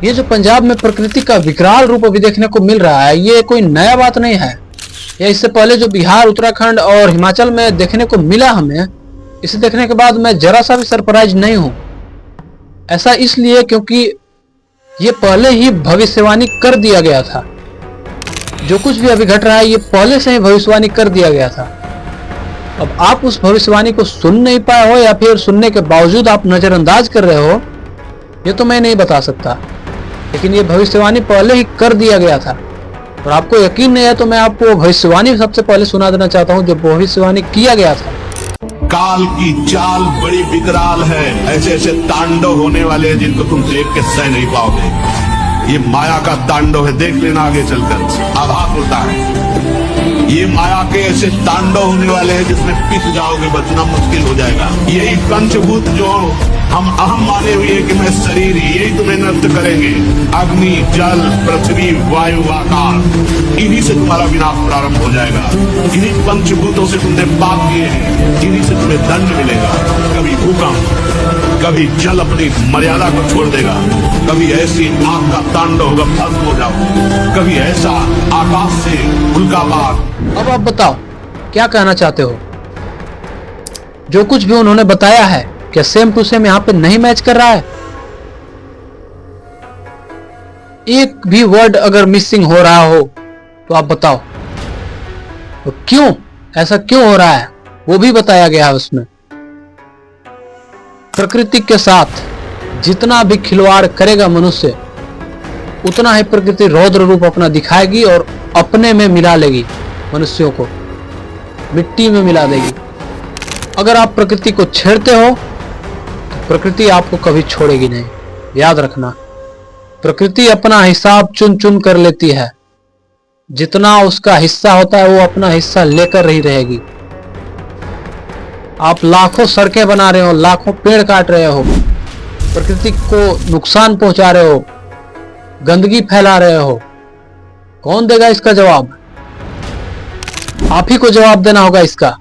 ये जो पंजाब में प्रकृति का विकराल रूप अभी देखने को मिल रहा है, ये कोई नया बात नहीं है। या इससे पहले जो बिहार, उत्तराखंड और हिमाचल में देखने को मिला हमें, इसे देखने के बाद मैं जरा सा भी सरप्राइज नहीं हूं। ऐसा इसलिए क्योंकि ये पहले ही भविष्यवाणी कर दिया गया था। जो कुछ भी अभी घट रहा है, ये पहले से ही भविष्यवाणी कर दिया गया था। अब आप उस भविष्यवाणी को सुन नहीं पाए हो या फिर सुनने के बावजूद आप नजरअंदाज कर रहे हो, ये तो मैं नहीं बता सकता। लेकिन ये भविष्यवाणी पहले ही कर दिया गया था और आपको यकीन नहीं है तो मैं आपको भविष्यवाणी सबसे पहले सुना देना चाहता हूं, जो भविष्यवाणी किया गया था। काल की चाल बड़ी विकराल है, ऐसे ऐसे तांडव होने वाले हैं जिनको तुम देख के सह नहीं पाओगे। ये माया का तांडव है, देख लेना आगे चलकर आभास होता है। ये माया के ऐसे तांडव होने वाले हैं जिसमें पिस जाओगे, बचना मुश्किल हो जाएगा। यही पंचभूत जो हम अहम माने हुए कि मैं शरीर, यही तुम्हें नष्ट करेंगे। अग्नि, जल, पृथ्वी, वायु, आकाश, इन्हीं से तुम्हारा विनाश प्रारंभ हो जाएगा। इन्हीं पंचभूतों से तुमने पाप किए हैं, इन्हीं से तुम्हें दंड मिलेगा। कभी भूकंप, कभी जल अपनी मर्यादा को छोड़ देगा, कभी ऐसी आग का तांडव होगा, भस्म हो जाओ, कभी ऐसा आकाश से उल्कापात। अब आप बताओ क्या कहना चाहते हो? जो कुछ भी उन्होंने बताया है, क्या सेम टू सेम यहां पे नहीं मैच कर रहा है? एक भी वर्ड अगर मिसिंग हो रहा हो तो आप बताओ, तो क्यों ऐसा क्यों हो रहा है वो भी बताया गया है उसमें। प्रकृति के साथ जितना भी खिलवाड़ करेगा मनुष्य, उतना ही प्रकृति रौद्र रूप अपना दिखाएगी और अपने में मिला लेगी, मनुष्यों को मिट्टी में मिला देगी। अगर आप प्रकृति को छेड़ते हो तो प्रकृति आपको कभी छोड़ेगी नहीं, याद रखना। प्रकृति अपना हिसाब चुन चुन कर लेती है, जितना उसका हिस्सा होता है वो अपना हिस्सा लेकर ही रहेगी। आप लाखों सड़कें बना रहे हो, लाखों पेड़ काट रहे हो, प्रकृति को नुकसान पहुंचा रहे हो, गंदगी फैला रहे हो, कौन देगा इसका जवाब? आप ही को जवाब देना होगा इसका।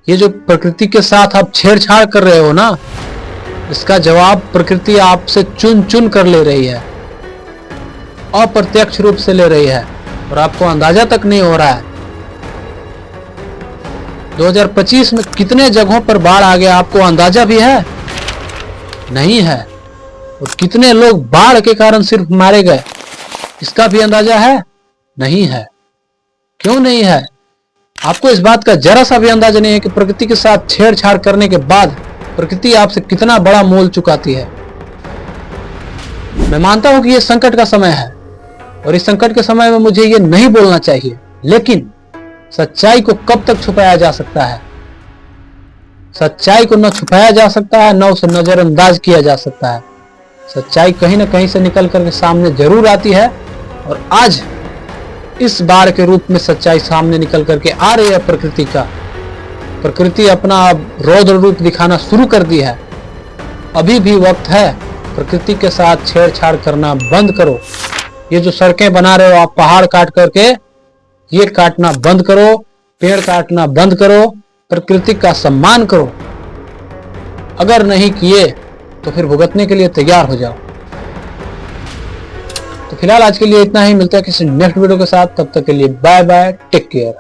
ये जो प्रकृति के साथ आप छेड़छाड़ कर रहे हो ना, इसका जवाब प्रकृति आपसे चुन चुन कर ले रही है, अप्रत्यक्ष रूप से ले रही है और आपको अंदाजा तक नहीं हो रहा है। 2025 में कितने जगहों पर बाढ़ आ गया, आपको अंदाजा भी है? नहीं है। और कितने लोग बाढ़ के कारण सिर्फ मारे गए, इसका भी अंदाजा है? नहीं है। क्यों नहीं है? आपको इस बात का जरा सा भी अंदाजा नहीं है कि प्रकृति के साथ छेड़छाड़ करने के बाद प्रकृति आपसे कितना बड़ा मोल चुकाती है। मैं मानता हूं कि यह संकट का समय है और इस संकट के समय में मुझे यह नहीं बोलना चाहिए, लेकिन सच्चाई को कब तक छुपाया जा सकता है? सच्चाई को न छुपाया जा सकता है, न उसे नजरअंदाज किया जा सकता है। सच्चाई कहीं ना कहीं से निकल कर सामने जरूर आती है और आज इस बार के रूप में सच्चाई सामने निकल करके आ रही है प्रकृति का। प्रकृति अपना रौद्र रूप दिखाना शुरू कर दी है। अभी भी वक्त है, प्रकृति के साथ छेड़छाड़ करना बंद करो। ये जो सड़कें बना रहे हो आप पहाड़ काट करके, ये काटना बंद करो, पेड़ काटना बंद करो, प्रकृति का सम्मान करो। अगर नहीं किए तो फिर भुगतने के लिए तैयार हो जाओ। तो फिलहाल आज के लिए इतना ही, मिलता है किसी नेक्स्ट वीडियो के साथ। तब तक के लिए बाय बाय, टेक केयर।